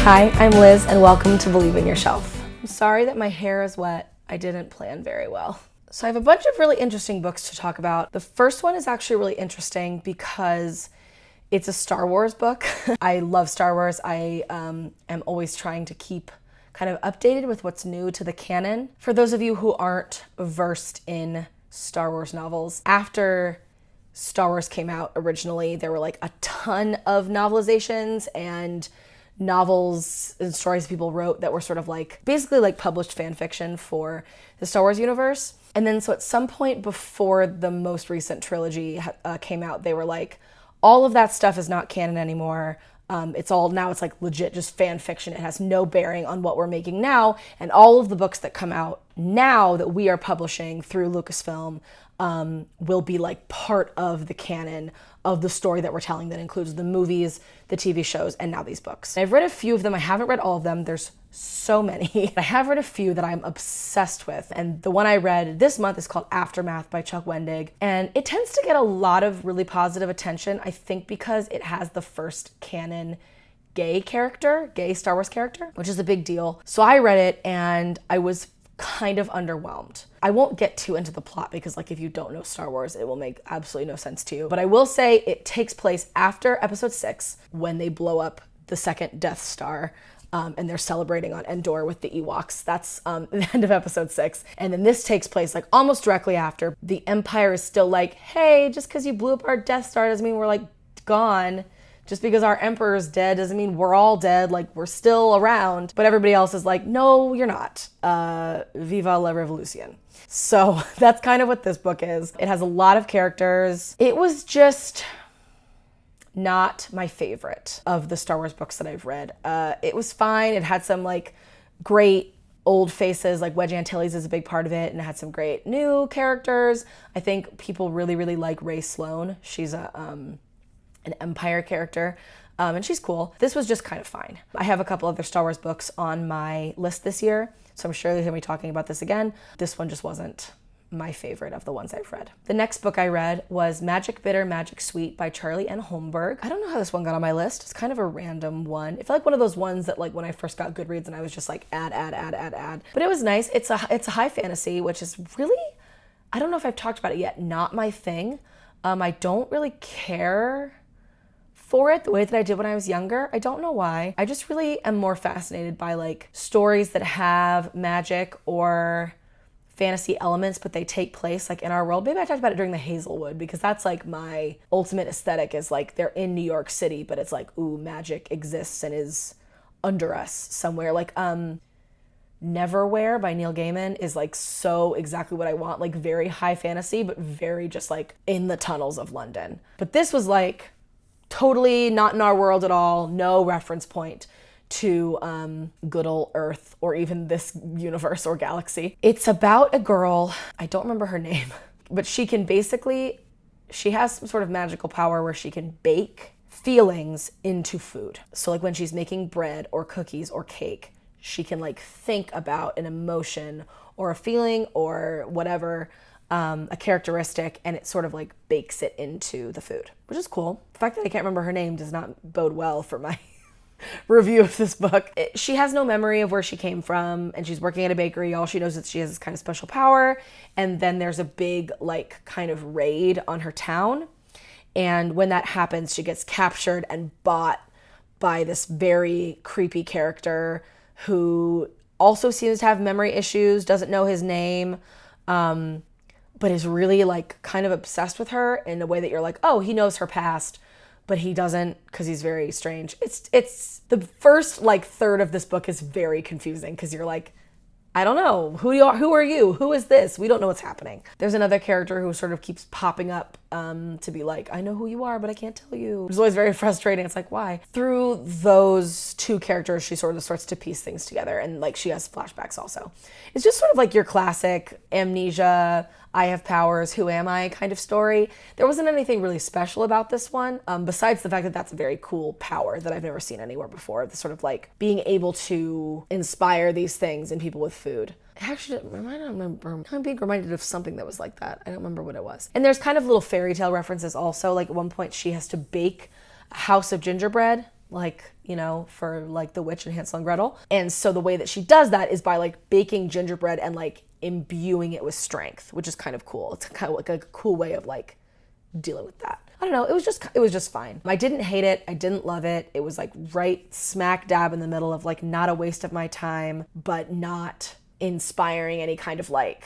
Hi, I'm Liz and welcome to Believe in Yourself. I'm sorry that my hair is wet. I didn't plan very well. So I have a bunch of really interesting books to talk about. The first one is actually really interesting because it's a Star Wars book. I love Star Wars. I am always trying to keep kind of updated with what's new to the canon. For those of you who aren't versed in Star Wars novels, after Star Wars came out originally, there were like a ton of novelizations and novels and stories people wrote that were sort of like basically like published fan fiction for the Star Wars universe. And then so at some point before the most recent trilogy came out, they were like, all of that stuff is not canon anymore. It's like legit just fan fiction. It has no bearing on what we're making now. And all of the books that come out now that we are publishing through Lucasfilm will be like part of the canon of the story that we're telling that includes the movies, the TV shows, and now these books. I've read a few of them. I haven't read all of them. There's so many. I have read a few that I'm obsessed with. And the one I read this month is called Aftermath by Chuck Wendig. And it tends to get a lot of really positive attention, I think because it has the first canon gay Star Wars character, which is a big deal. So I read it and I was kind of underwhelmed. I won't get too into the plot because like if you don't know Star Wars, it will make absolutely no sense to you. But I will say it takes place after episode 6 when they blow up the second Death Star and they're celebrating on Endor with the Ewoks. That's the end of episode 6. And then this takes place like almost directly after. The Empire is still like, hey, just because you blew up our Death Star doesn't mean we're like gone. Just because our emperor's dead doesn't mean we're all dead, like we're still around. But everybody else is like, no, you're not. Viva la revolution. So that's kind of what this book is. It has a lot of characters. It was just not my favorite of the Star Wars books that I've read. It was fine. It had some like great old faces, like Wedge Antilles is a big part of it, and it had some great new characters. I think people really, really like Rey Sloane. She's an Empire character, and she's cool. This was just kind of fine. I have a couple other Star Wars books on my list this year, so I'm sure you'll hear me talking about this again. This one just wasn't my favorite of the ones I've read. The next book I read was Magic Bitter, Magic Sweet by Charlie N. Holmberg. I don't know how this one got on my list. It's kind of a random one. It felt like one of those ones that like when I first got Goodreads and I was just like add. But it was nice. It's a high fantasy, which is really, I don't know if I've talked about it yet, not my thing. I don't really care for it the way that I did when I was younger. I don't know why. I just really am more fascinated by like stories that have magic or fantasy elements, but they take place like in our world. Maybe I talked about it during the Hazelwood because that's like my ultimate aesthetic is like they're in New York City, but it's like, ooh, magic exists and is under us somewhere. Like Neverwhere by Neil Gaiman is like so exactly what I want, like very high fantasy, but very just like in the tunnels of London. But this was like totally not in our world at all, no reference point to good old Earth or even this universe or galaxy. It's about a girl, I don't remember her name, but she has some sort of magical power where she can bake feelings into food. So like when she's making bread or cookies or cake, she can like think about an emotion or a feeling or whatever, a characteristic, and it sort of like bakes it into the food, which is cool. The fact that I can't remember her name does not bode well for my review of this book. She has no memory of where she came from, and she's working at a bakery. All she knows is she has this kind of special power, and then there's a big like kind of raid on her town, and when that happens, she gets captured and bought by this very creepy character who also seems to have memory issues, doesn't know his name, but is really like kind of obsessed with her in a way that you're like, oh, he knows her past, but he doesn't because he's very strange. It's the first like third of this book is very confusing because you're like, I don't know, who are you? Who is this? We don't know what's happening. There's another character who sort of keeps popping up to be like, I know who you are, but I can't tell you. It's always very frustrating. It's like, why? Through those two characters, she sort of starts to piece things together, and like she has flashbacks also. It's just sort of like your classic amnesia, I have powers, who am I kind of story. There wasn't anything really special about this one, besides the fact that that's a very cool power that I've never seen anywhere before. The sort of like being able to inspire these things in people with food. Actually, I don't remember. I'm being reminded of something that was like that. I don't remember what it was. And there's kind of little fairy tale references also. Like at one point she has to bake a house of gingerbread like, for like the witch and Hansel and Gretel. And so the way that she does that is by like baking gingerbread and like imbuing it with strength, which is kind of cool. It's kind of like a cool way of like dealing with that. I don't know, it was just fine. I didn't hate it, I didn't love it. It was like right smack dab in the middle of like not a waste of my time, but not inspiring any kind of like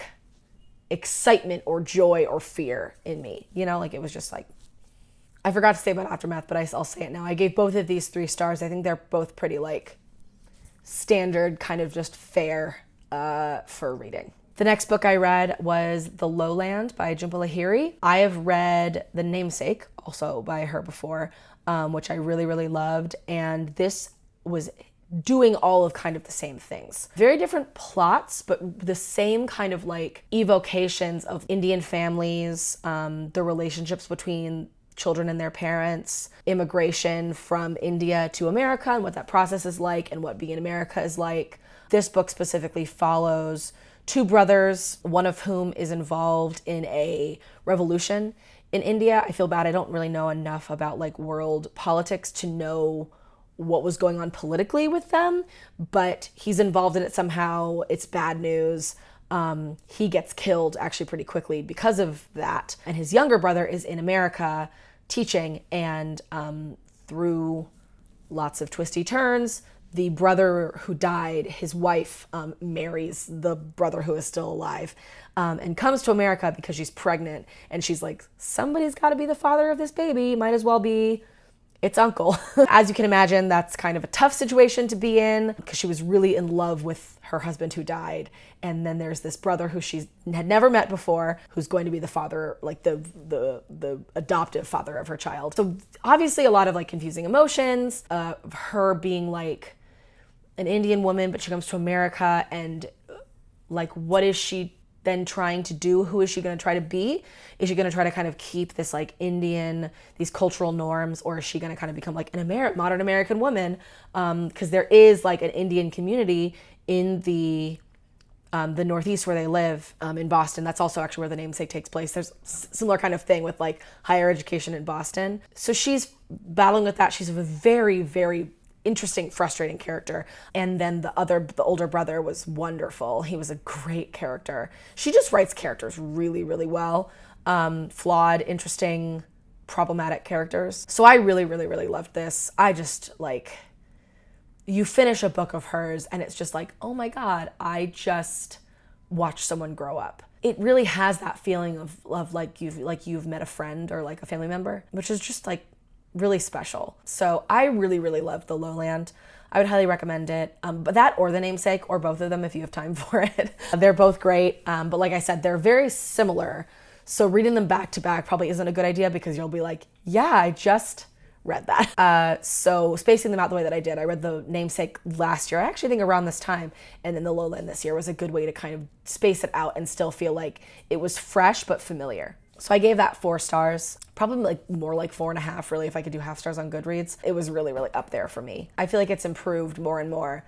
excitement or joy or fear in me. Like it was just like, I forgot to say about Aftermath, but I'll say it now. I gave both of these 3 stars. I think they're both pretty like standard, kind of just fair for reading. The next book I read was The Lowland by Jhumpa Lahiri. I have read The Namesake, also by her before, which I really, really loved. And this was doing all of kind of the same things. Very different plots, but the same kind of like evocations of Indian families, the relationships between children and their parents, immigration from India to America and what that process is like and what being in America is like. This book specifically follows 2 brothers, one of whom is involved in a revolution in India. I feel bad, I don't really know enough about like world politics to know what was going on politically with them, but he's involved in it somehow. It's bad news. He gets killed actually pretty quickly because of that. And his younger brother is in America teaching, and through lots of twisty turns, the brother who died, his wife marries the brother who is still alive and comes to America because she's pregnant. And she's like, somebody's got to be the father of this baby. Might as well be its uncle. As you can imagine, that's kind of a tough situation to be in because she was really in love with her husband who died. And then there's this brother who she had never met before, who's going to be the father, like the adoptive father of her child. So obviously a lot of like confusing emotions, her being like an Indian woman, but she comes to America, and like, what is she then trying to do? Who is she going to try to be? Is she going to try to kind of keep this like Indian, these cultural norms, or is she going to kind of become like an modern American woman? Because there is like an Indian community in the Northeast where they live, in Boston. That's also actually where The Namesake takes place. There's similar kind of thing with like higher education in Boston. So she's battling with that. She's a very, very interesting, frustrating character. And then the older brother was wonderful. He was a great character. She just writes characters really, really well. Flawed, interesting, problematic characters. So I really, really, really loved this. I just like, you finish a book of hers and it's just like, oh my God, I just watched someone grow up. It really has that feeling of like you've met a friend or like a family member, which is just like really special. So I really, really loved The Lowland. I would highly recommend it. But that or The Namesake, or both of them if you have time for it. They're both great. But like I said, they're very similar. So reading them back to back probably isn't a good idea because you'll be like, yeah, I just read that. So spacing them out the way that I did, I read The Namesake last year. I actually think around this time. And then The Lowland this year was a good way to kind of space it out and still feel like it was fresh but familiar. So I gave that 4 stars, probably like more like 4.5 really if I could do half stars on Goodreads. It was really, really up there for me. I feel like it's improved more and more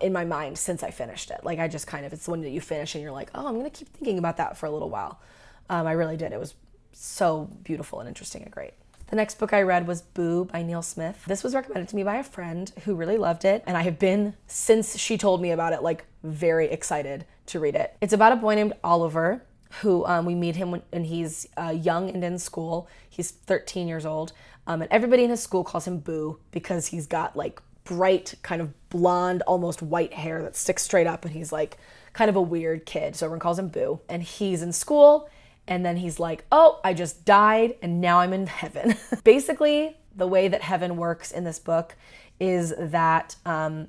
in my mind since I finished it. Like I just kind of, it's the one that you finish and you're like, oh, I'm gonna keep thinking about that for a little while. I really did. It was so beautiful and interesting and great. The next book I read was Boo by Neil Smith. This was recommended to me by a friend who really loved it, and I have been, since she told me about it, like very excited to read it. It's about a boy named Oliver who we meet him when he's young and in school. He's 13 years old, and everybody in his school calls him Boo because he's got like bright kind of blonde, almost white hair that sticks straight up, and he's like kind of a weird kid, so everyone calls him Boo. And he's in school, and then he's like, oh, I just died and now I'm in heaven. Basically, the way that heaven works in this book is that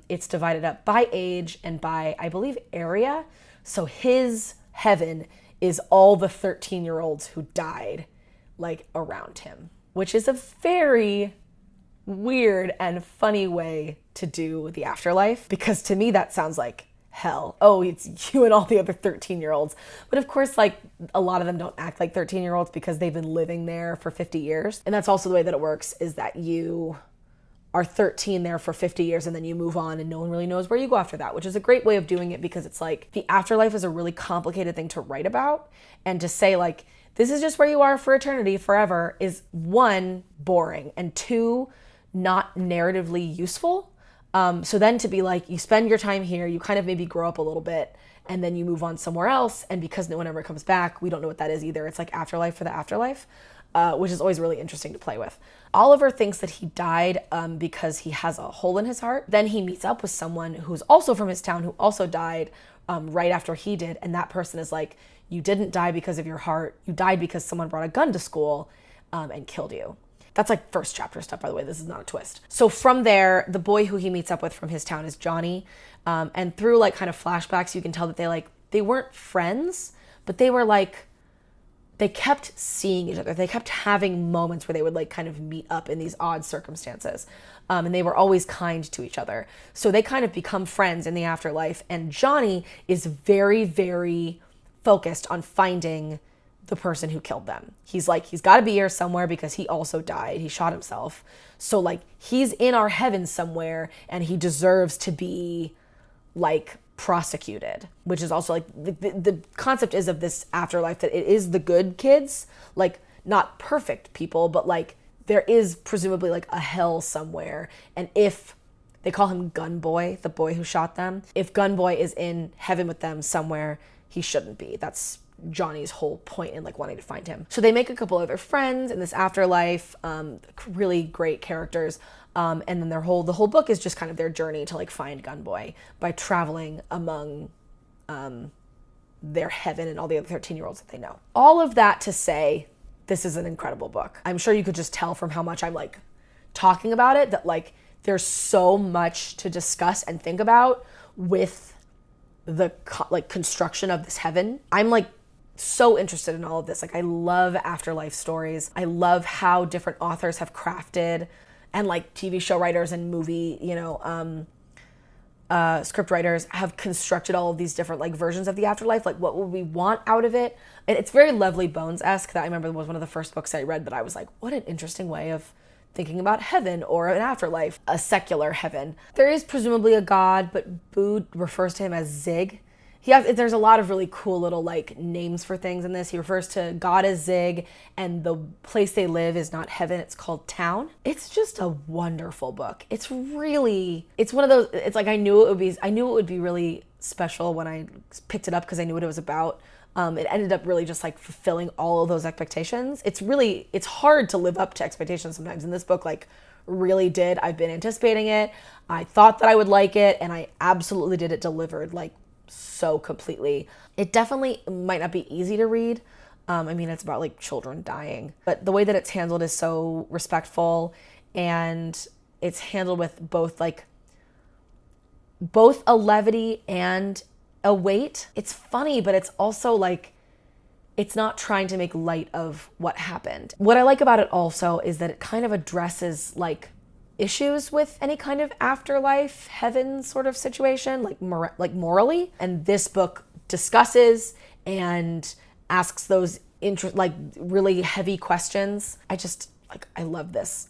it's divided up by age and by, I believe, area. So his heaven is all the 13-year-olds who died like around him, which is a very weird and funny way to do the afterlife, because to me that sounds like hell. Oh, it's you and all the other 13-year-olds. But of course, like a lot of them don't act like 13-year-olds because they've been living there for 50 years. And that's also the way that it works, is that you are 13 there for 50 years and then you move on and no one really knows where you go after that, which is a great way of doing it, because it's like the afterlife is a really complicated thing to write about, and to say like, this is just where you are for eternity, forever, is 1, boring, and 2, not narratively useful. So then to be like, you spend your time here, you kind of maybe grow up a little bit, and then you move on somewhere else. And because no one ever comes back, we don't know what that is either. It's like afterlife for the afterlife, which is always really interesting to play with. Oliver thinks that he died because he has a hole in his heart. Then he meets up with someone who's also from his town who also died right after he did. And that person is like, you didn't die because of your heart. You died because someone brought a gun to school and killed you. That's like first chapter stuff, by the way. This is not a twist. So from there, the boy who he meets up with from his town is Johnny. And through like kind of flashbacks, you can tell that they weren't friends, but they were like, they kept seeing each other. They kept having moments where they would like kind of meet up in these odd circumstances. And they were always kind to each other. So they kind of become friends in the afterlife. And Johnny is very, very focused on finding the person who killed them. He's like, he's got to be here somewhere because he also died. He shot himself. So like, he's in our heaven somewhere and he deserves to be like prosecuted, which is also like the concept is of this afterlife that it is the good kids, like not perfect people, but like there is presumably like a hell somewhere. And if they call him Gun Boy, the boy who shot them, if Gun Boy is in heaven with them somewhere, he shouldn't be. That's Johnny's whole point in like wanting to find him. So they make a couple other friends in this afterlife, really great characters. And then the whole book is just kind of their journey to like find Gunboy by traveling among their heaven and all the other 13-year-olds that they know. All of that to say, this is an incredible book. I'm sure you could just tell from how much I'm like talking about it that like there's so much to discuss and think about with the like construction of this heaven. I'm like so interested in all of this. Like I love afterlife stories. I love how different authors have crafted, and like TV show writers and movie, script writers have constructed all of these different like versions of the afterlife. Like what would we want out of it? And it's very Lovely Bones-esque. That I remember was one of the first books I read that I was like, what an interesting way of thinking about heaven or an afterlife, a secular heaven. There is presumably a god, but Boo refers to him as Zig. There's a lot of really cool little like names for things in this. He refers to God as Zig, and the place they live is not heaven, it's called town. It's just a wonderful book. It's one of those, it's like I knew it would be really special when I picked it up because I knew what it was about. It ended up really just like fulfilling all of those expectations. It's hard to live up to expectations sometimes, and this book like really did. I've been anticipating it. I thought that I would like it, and I absolutely did. It delivered like so completely. It definitely might not be easy to read. I mean, it's about like children dying, but the way that it's handled is so respectful, and it's handled with both a levity and a weight. It's funny, but it's also like, it's not trying to make light of what happened. What I like about it also is that it kind of addresses like issues with any kind of afterlife, heaven sort of situation, like morally. And this book discusses and asks those really heavy questions. I love this.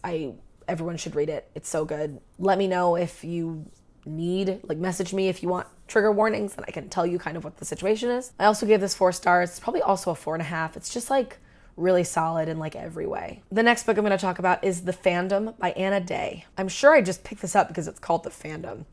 Everyone should read it. It's so good. Let me know if you message me if you want trigger warnings, and I can tell you kind of what the situation is. I also gave this 4 stars. It's probably also a 4.5. It's just like really solid in like every way. The next book I'm going to talk about is The Fandom by Anna Day. I'm sure I just picked this up because it's called The Fandom.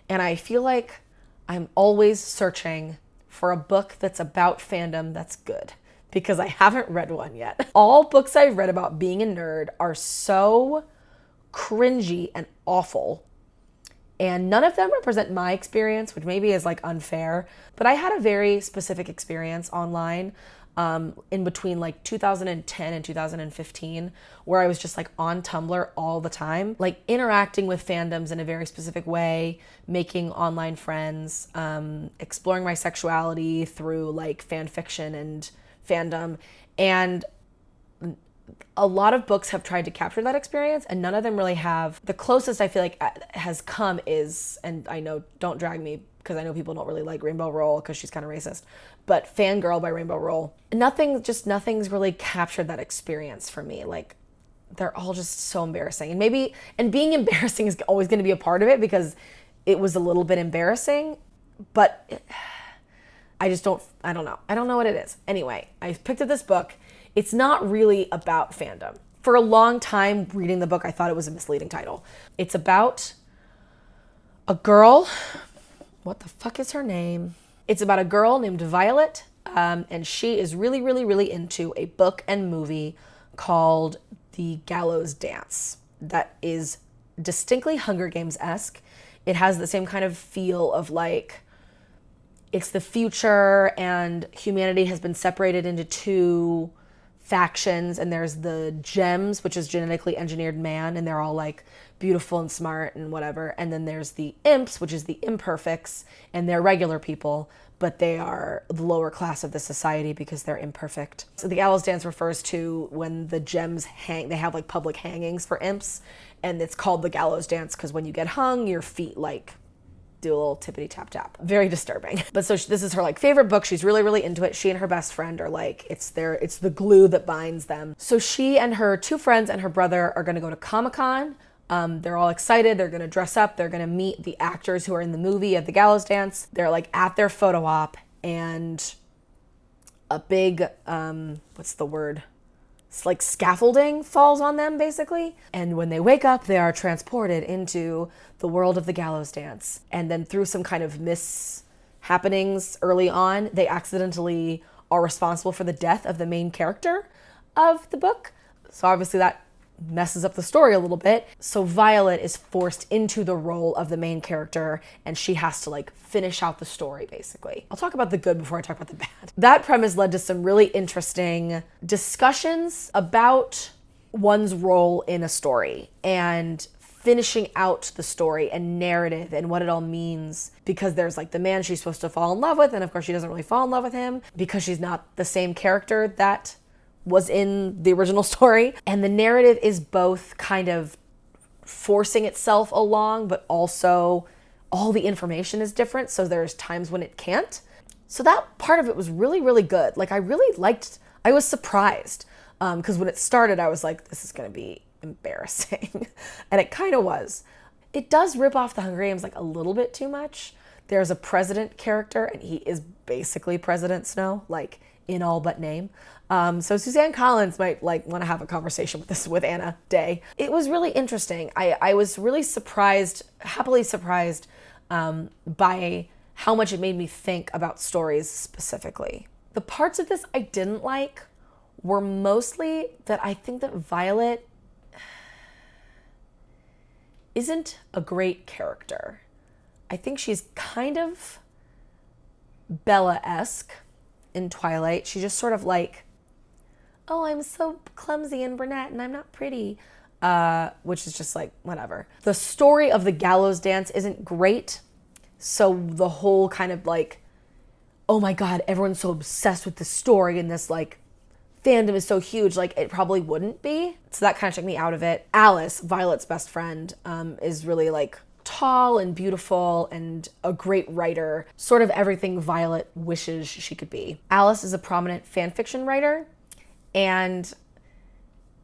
And I feel like I'm always searching for a book that's about fandom that's good, because I haven't read one yet. All books I've read about being a nerd are so cringy and awful, and none of them represent my experience, which maybe is like unfair, but I had a very specific experience online in between like 2010 and 2015, where I was just like on Tumblr all the time, like interacting with fandoms in a very specific way, making online friends, exploring my sexuality through like fan fiction and fandom. And a lot of books have tried to capture that experience, and none of them really have. The closest I feel like has come is, and I know, don't drag me because I know people don't really like Rainbow Roll because she's kind of racist, but Fangirl by Rainbow Roll. Nothing's really captured that experience for me. Like, they're all just so embarrassing. And being embarrassing is always going to be a part of it because it was a little bit embarrassing, but I don't know. I don't know what it is. Anyway, I picked up this book. It's not really about fandom. For a long time reading the book, I thought it was a misleading title. It's about a girl. What the fuck is her name? It's about a girl named Violet, and she is really, really, really into a book and movie called The Gallows Dance that is distinctly Hunger Games-esque. It has the same kind of feel of like, it's the future and humanity has been separated into two factions, and there's the gems, which is genetically engineered man, and they're all like beautiful and smart and whatever. And then there's the imps, which is the imperfects, and they're regular people, but they are the lower class of the society because they're imperfect. So the Gallows Dance refers to when the gems hang, they have like public hangings for imps, and it's called the Gallows Dance because when you get hung, your feet like do a little tippity tap tap. Very disturbing. But so this is her like favorite book. She's really, really into it. She and her best friend are like, it's the glue that binds them. So she and her two friends and her brother are gonna go to Comic-Con. They're all excited. They're gonna dress up. They're gonna meet the actors who are in the movie of The Gallows Dance. They're like at their photo op, and a big, what's the word? It's like scaffolding falls on them basically. And when they wake up, they are transported into the world of the Gallows Dance. And then through some kind of mishappenings early on, they accidentally are responsible for the death of the main character of the book. So obviously that messes up the story a little bit. So Violet is forced into the role of the main character, and she has to like finish out the story basically. I'll talk about the good before I talk about the bad. That premise led to some really interesting discussions about one's role in a story and finishing out the story and narrative and what it all means, because there's like the man she's supposed to fall in love with, and of course she doesn't really fall in love with him because she's not the same character that was in the original story. And the narrative is both kind of forcing itself along, but also all the information is different. So there's times when it can't. So that part of it was really, really good. Like I was surprised. Because when it started, I was like, this is going to be embarrassing. And it kind of was. It does rip off the Hunger Games like a little bit too much. There's a president character, and he is basically President Snow, like in all but name. So Suzanne Collins might like want to have a conversation with Anna Day. It was really interesting. I was really surprised, happily surprised, by how much it made me think about stories specifically. The parts of this I didn't like were mostly that I think that Violet isn't a great character. I think she's kind of Bella-esque in Twilight. She's just sort of like, oh, I'm so clumsy and brunette and I'm not pretty, which is just like, whatever. The story of the Gallows Dance isn't great. So the whole kind of like, oh my God, everyone's so obsessed with this story and this like fandom is so huge, like it probably wouldn't be. So that kind of took me out of it. Alice, Violet's best friend, is really like tall and beautiful and a great writer, sort of everything Violet wishes she could be. Alice is a prominent fan fiction writer, and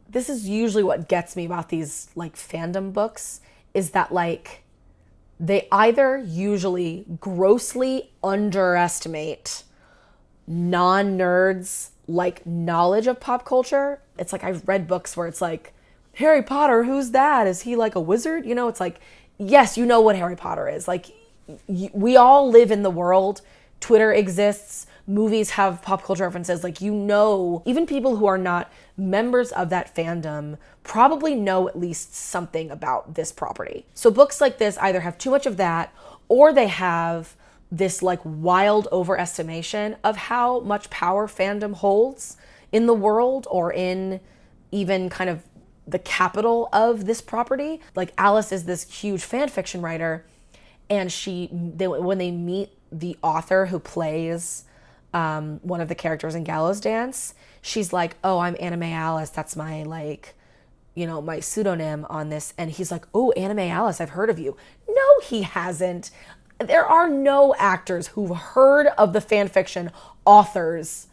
this is usually what gets me about these like fandom books, is that like they either usually grossly underestimate non-nerds like knowledge of pop culture. It's like I've read books where it's like, Harry Potter, who's that? Is he like a wizard? You know, it's like, yes, you know what Harry Potter is. Like, we all live in the world. Twitter exists. Movies have pop culture references. Like, you know, even people who are not members of that fandom probably know at least something about this property. So books like this either have too much of that, or they have this like wild overestimation of how much power fandom holds in the world, or in even kind of the capital of this property. Like Alice is this huge fan fiction writer, and when they meet the author who plays one of the characters in Gallows Dance, she's like, oh, I'm Anime Alice. That's my like, you know, my pseudonym on this. And he's like, oh, Anime Alice, I've heard of you. No, he hasn't. There are no actors who've heard of the fan fiction authors.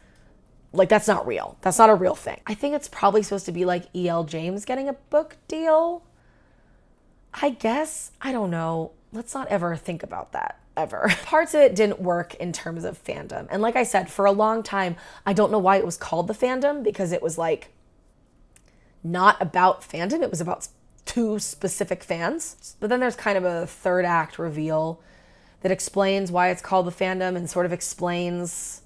Like, that's not real. That's not a real thing. I think it's probably supposed to be like E.L. James getting a book deal. I guess. I don't know. Let's not ever think about that, ever. Parts of it didn't work in terms of fandom. And like I said, for a long time, I don't know why it was called the Fandom, because it was like not about fandom. It was about two specific fans. But then there's kind of a third act reveal that explains why it's called the fandom and sort of explains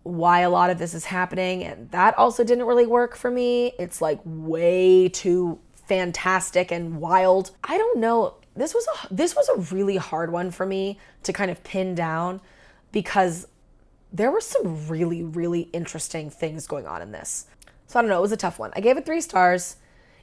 why a lot of this is happening. And that also didn't really work for me. It's like way too fantastic and wild. I don't know. This was a really hard one for me to kind of pin down because there were some really, really interesting things going on in this. So I don't know, it was a tough one. I gave it 3 stars.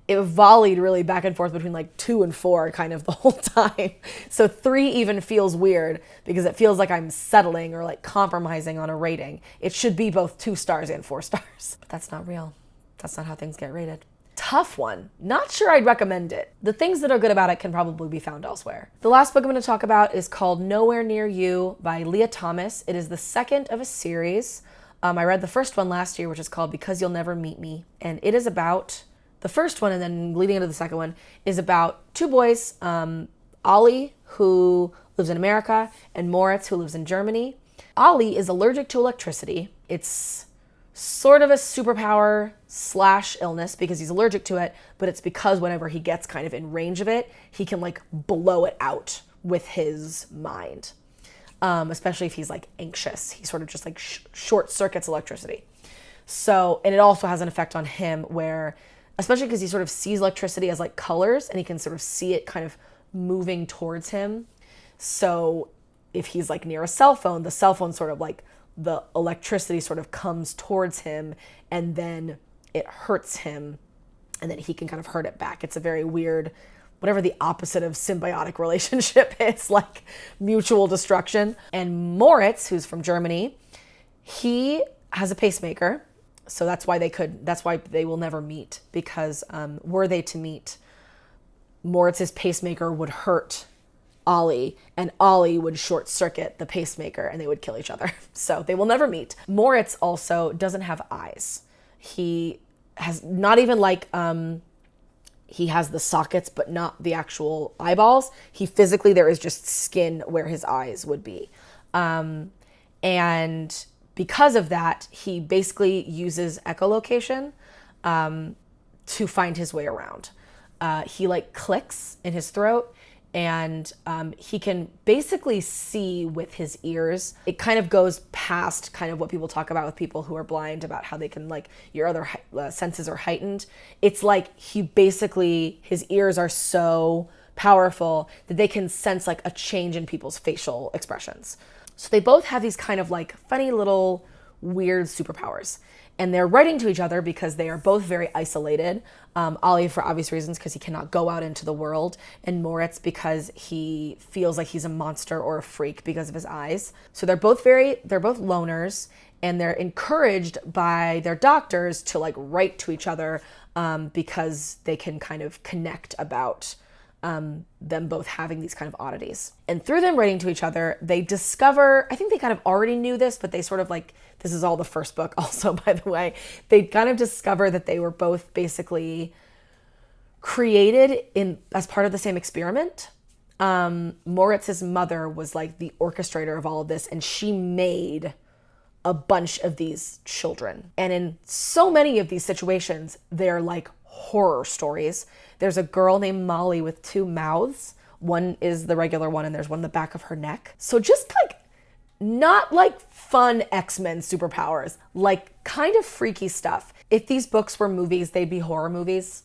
It volleyed really back and forth between like 2 and 4 kind of the whole time. So 3 even feels weird because it feels like I'm settling or like compromising on a rating. It should be both 2 stars and 4 stars. But that's not real. That's not how things get rated. Tough one. Not sure I'd recommend it. The things that are good about it can probably be found elsewhere. The last book I'm going to talk about is called Nowhere Near You by Leah Thomas. It is the second of a series. I read the first one last year, which is called Because You'll Never Meet Me. And it is about, the first one and then leading into the second one, is about 2 boys, Ollie, who lives in America, and Moritz, who lives in Germany. Ollie is allergic to electricity. It's sort of a superpower / illness because he's allergic to it, but it's because whenever he gets kind of in range of it, he can like blow it out with his mind. Especially if he's like anxious. He sort of just like short circuits electricity. So, and it also has an effect on him where, especially because he sort of sees electricity as like colors and he can sort of see it kind of moving towards him. So if he's like near a cell phone, the cell phone sort of like, the electricity sort of comes towards him and then it hurts him and then he can kind of hurt it back. It's a very weird, whatever the opposite of symbiotic relationship is, like mutual destruction. And Moritz, who's from Germany, he has a pacemaker. So that's why they will never meet, because were they to meet, Moritz's pacemaker would hurt Ollie, and Ollie would short circuit the pacemaker and they would kill each other. So they will never meet. Moritz also doesn't have eyes. He has not even like, he has the sockets, but not the actual eyeballs. He physically, there is just skin where his eyes would be. And because of that, he basically uses echolocation to find his way around. He like clicks in his throat, and he can basically see with his ears. It kind of goes past kind of what people talk about with people who are blind, about how they can like, your other senses are heightened. It's like his ears are so powerful that they can sense like a change in people's facial expressions. So they both have these kind of like funny little weird superpowers. And they're writing to each other because they are both very isolated. Ollie for obvious reasons because he cannot go out into the world, and Moritz because he feels like he's a monster or a freak because of his eyes. So they're both loners, and they're encouraged by their doctors to like write to each other because they can kind of connect about them both having these kind of oddities. And through them writing to each other, they discover, I think they kind of already knew this, but they sort of like, this is all the first book also, by the way, they kind of discover that they were both basically created as part of the same experiment. Moritz's mother was like the orchestrator of all of this, and she made a bunch of these children. And in so many of these situations, they're like horror stories. There's a girl named Molly with 2 mouths. One is the regular one, and there's one in the back of her neck. So just like, not like fun X-Men superpowers, like kind of freaky stuff. If these books were movies, they'd be horror movies.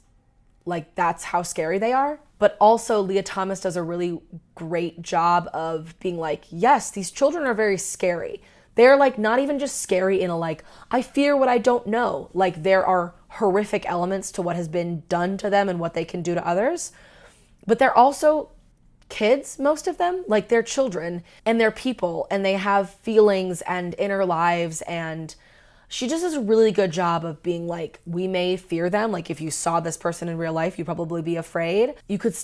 Like that's how scary they are. But also Leah Thomas does a really great job of being like, yes, these children are very scary. They're like not even just scary in a like, I fear what I don't know. Like there are horrific elements to what has been done to them and what they can do to others. But they're also kids, most of them, like they're children and they're people and they have feelings and inner lives. And she just does a really good job of being like, we may fear them. Like if you saw this person in real life, you'd probably be afraid.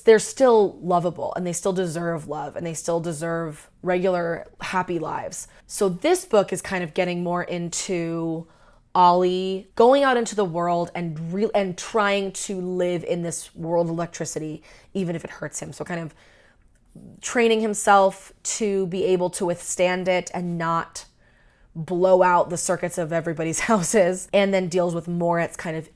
They're still lovable and they still deserve love and they still deserve regular happy lives. So this book is kind of getting more into Ollie going out into the world and trying to live in this world of electricity, even if it hurts him. So kind of training himself to be able to withstand it and not blow out the circuits of everybody's houses, and then deals with Moritz kind of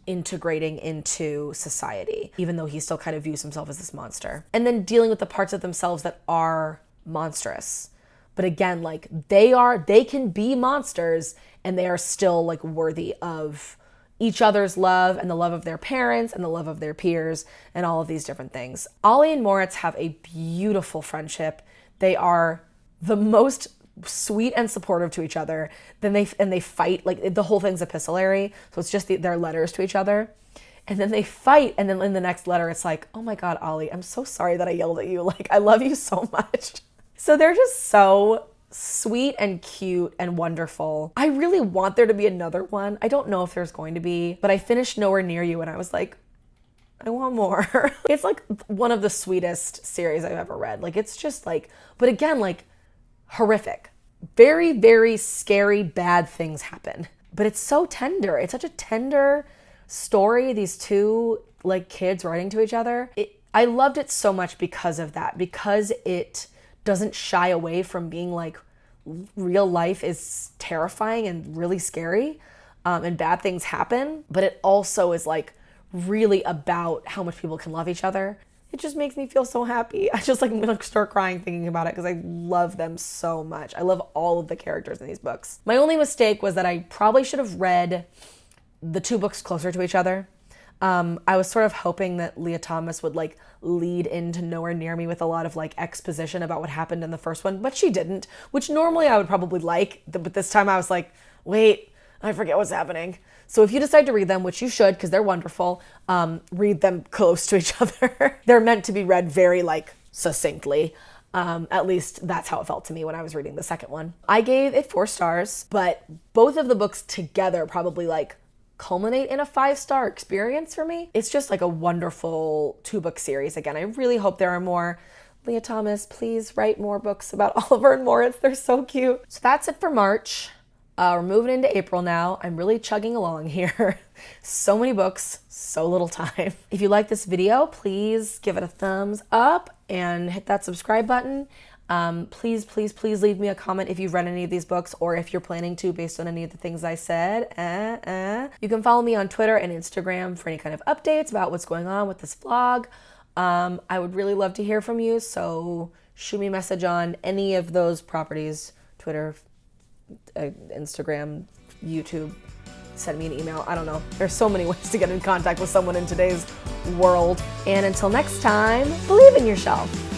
integrating into society, even though he still kind of views himself as this monster. And then dealing with the parts of themselves that are monstrous. But again, like they can be monsters and they are still like worthy of each other's love and the love of their parents and the love of their peers and all of these different things. Ollie and Moritz have a beautiful friendship. They are the most sweet and supportive to each other. Then they fight, like the whole thing's epistolary, so it's just their letters to each other. And then they fight, and then in the next letter it's like, oh my God, Ollie, I'm so sorry that I yelled at you. Like, I love you so much. So they're just so sweet and cute and wonderful. I really want there to be another one. I don't know if there's going to be, but I finished Nowhere Near You and I was like, I want more. It's like one of the sweetest series I've ever read. Like, it's just like, but again, like horrific. Very, very scary, bad things happen. But it's so tender. It's such a tender story, these two like kids writing to each other. I loved it so much because of that, because it doesn't shy away from being like real life is terrifying and really scary, and bad things happen, but it also is like really about how much people can love each other. It just makes me feel so happy. I just like I'm gonna start crying thinking about it because I love them so much. I love all of the characters in these books. My only mistake was that I probably should have read the two books closer to each other. I was sort of hoping that Leah Thomas would like lead into Nowhere Near Me with a lot of like exposition about what happened in the first one, but she didn't, which normally I would probably like, but this time I was like, wait, I forget what's happening. So if you decide to read them, which you should because they're wonderful, read them close to each other. They're meant to be read very like succinctly. At least that's how it felt to me when I was reading the second one. I gave it 4 stars, but both of the books together probably like culminate in a 5-star experience for me. It's just like a wonderful 2-book series. Again, I really hope there are more. Leah Thomas, please write more books about Oliver and Moritz. They're so cute. So that's it for March. We're moving into April now. I'm really chugging along here. So many books, so little time. If you like this video, please give it a thumbs up and hit that subscribe button. Please, please, please leave me a comment if you've read any of these books or if you're planning to based on any of the things I said. You can follow me on Twitter and Instagram for any kind of updates about what's going on with this vlog. I would really love to hear from you, so shoot me a message on any of those properties, Twitter, Instagram, YouTube, send me an email. I don't know. There's so many ways to get in contact with someone in today's world. And until next time, believe in yourself.